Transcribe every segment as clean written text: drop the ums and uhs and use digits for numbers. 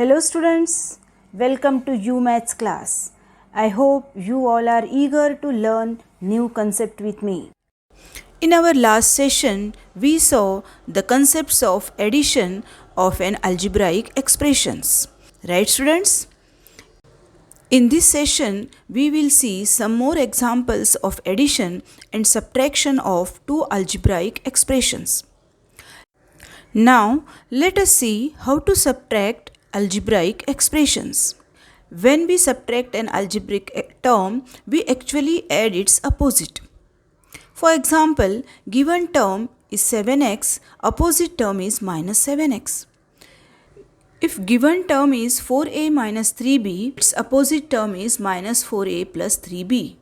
Hello students, welcome to UMaths class. I hope you all are eager to learn new concept with me. In our last session, we saw the concepts of addition of an algebraic expressions. Right students? In this session, we will see some more examples of addition and subtraction of two algebraic expressions. Now, let us see how to subtract algebraic expressions. When we subtract an algebraic term, we actually add its opposite. For example, given term is 7x, opposite term is minus 7x. If given term is 4a minus 3b, its opposite term is minus 4a plus 3b.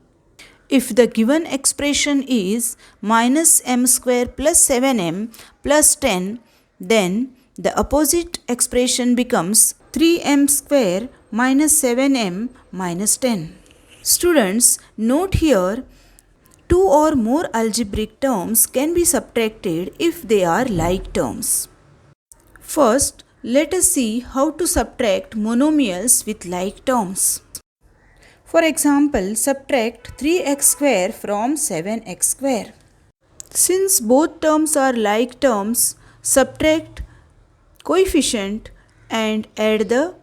If the given expression is minus m square plus 7m plus 10, then the opposite expression becomes 3m square minus 7m minus 10. Students, note here, two or more algebraic terms can be subtracted if they are like terms. First, let us see how to subtract monomials with like terms. For example, subtract 3x square from 7x square. Since both terms are like terms, subtract coefficient and add the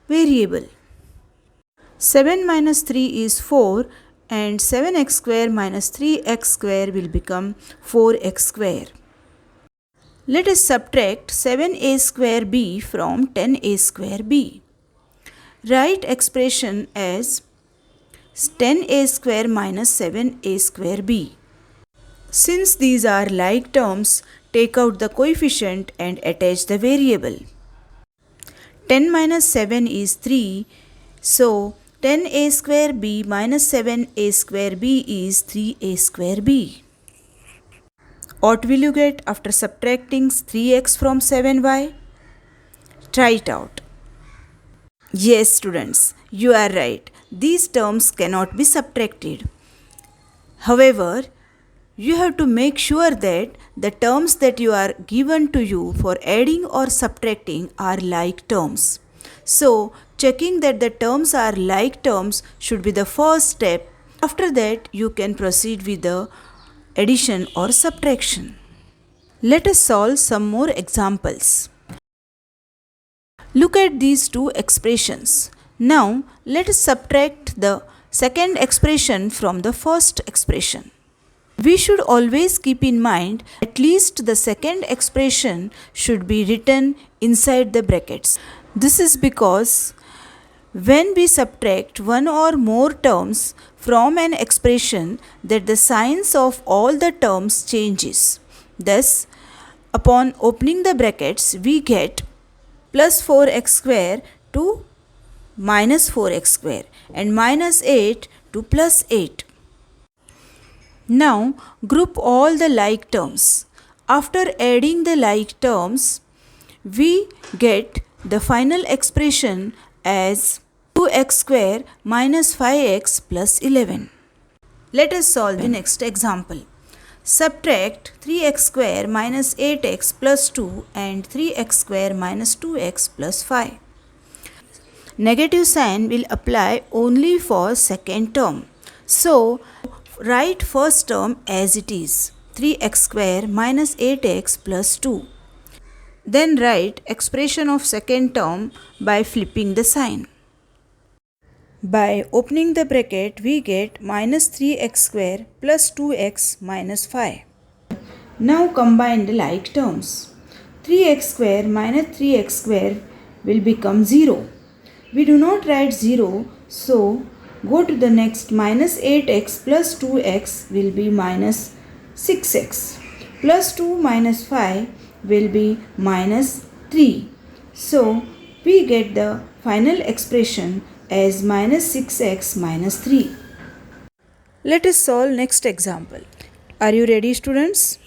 variable. 7 minus 3 is 4 and 7x square minus 3x square will become 4x square. Let us subtract 7a square b from 10a square b. Write expression as 10a square minus 7a square b. Since these are like terms, take out the coefficient and attach the variable. 10 minus 7 is 3, so 10a square b minus 7a square b is 3a square b. What will you get after subtracting 3x from 7y? Try it out. Yes students, you are right. These terms cannot be subtracted. However, you have to make sure that the terms that you are given to you for adding or subtracting are like terms. So, checking that the terms are like terms should be the first step. After that, you can proceed with the addition or subtraction. Let us solve some more examples. Look at these two expressions. Now, let us subtract the second expression from the first expression. We should always keep in mind at least the second expression should be written inside the brackets. This is because when we subtract one or more terms from an expression, that the signs of all the terms changes. Thus, upon opening the brackets, we get plus 4x square to minus 4x square and minus 8 to plus 8. Now group all the like terms. After adding the like terms, we get the final expression as 2x square minus 5x plus 11. Let us solve the next example. Subtract 3x square minus 8x plus 2 and 3x square minus 2x plus 5. Negative sign will apply only for second term. So, write first term as it is, 3x square minus 8x plus 2. Then write expression of second term by flipping the sign. By opening the bracket, we get minus 3x square plus 2x minus 5. Now combine the like terms. 3x square minus 3x square will become 0. We do not write 0, so go to the next. Minus 8x plus 2x will be minus 6x. Plus 2 minus 5 will be minus 3. So, we get the final expression as minus 6x minus 3. Let us solve next example. Are you ready, students?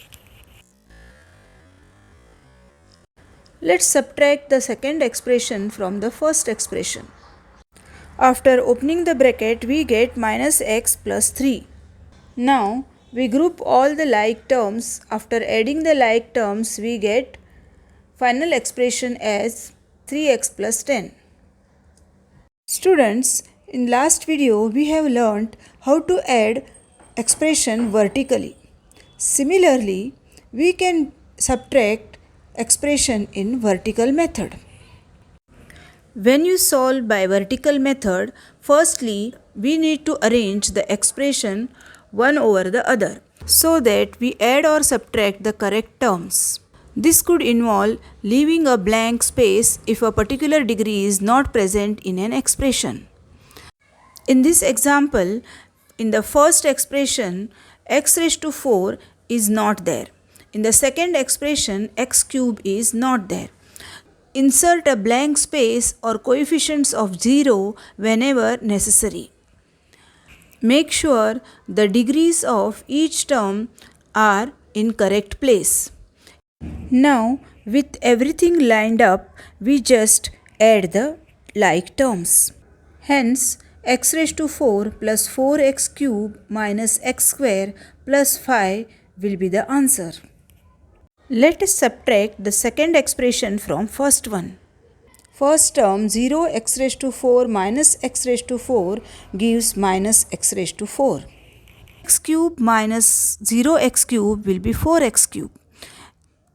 Let's subtract the second expression from the first expression. After opening the bracket, we get minus x plus 3. Now, we group all the like terms. After adding the like terms, we get final expression as 3x plus 10. Students, in last video we have learnt how to add expression vertically. Similarly, we can subtract expression in vertical method. When you solve by vertical method, firstly we need to arrange the expression one over the other so that we add or subtract the correct terms. This could involve leaving a blank space if a particular degree is not present in an expression. In this example, in the first expression, x raised to 4 is not there. In the second expression, x cube is not there. Insert a blank space or coefficients of 0 whenever necessary. Make sure the degrees of each term are in correct place. Now, with everything lined up, we just add the like terms. Hence, x raised to 4 plus 4x cube minus x square plus 5 will be the answer. Let us subtract the second expression from first one. First term 0x raised to 4 minus x raised to 4 gives minus x raised to 4. X cube minus 0x cube will be 4x cube.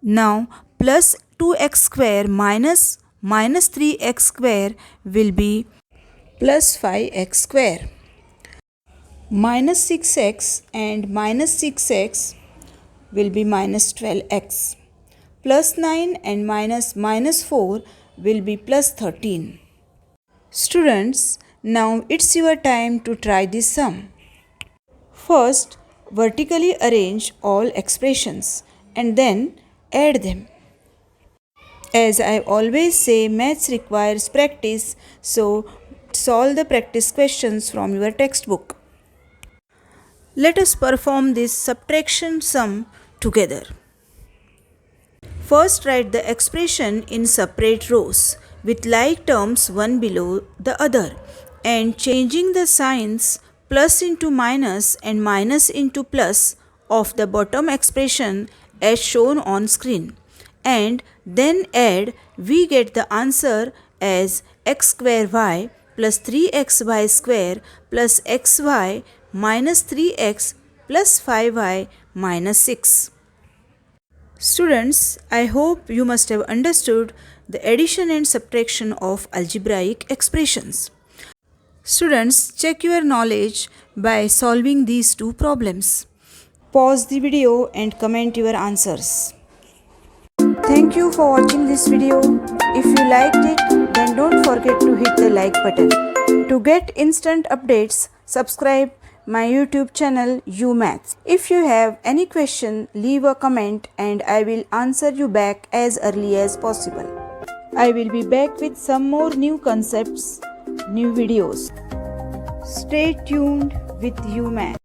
Now plus 2x square minus 3x square will be plus 5x square. Minus 6x and minus 6x will be minus 12x. Plus 9 and minus 4 will be plus 13. Students, now it's your time to try this sum. First, vertically arrange all expressions and then add them. As I always say, maths requires practice, so solve the practice questions from your textbook. Let us perform this subtraction sum together. First, write the expression in separate rows with like terms one below the other and changing the signs plus into minus and minus into plus of the bottom expression as shown on screen, and then add. We get the answer as x square y plus 3xy square plus xy minus 3x plus 5y minus 6. Students, I hope you must have understood the addition and subtraction of algebraic expressions. Students, check your knowledge by solving these two problems. Pause the video and comment your answers. Thank you for watching this video. If you liked it, then don't forget to hit the like button. To get instant updates, subscribe my YouTube channel UMaths. If you have any question, leave a comment and I will answer you back as early as possible. I will be back with some more new concepts, new videos. Stay tuned with UMaths.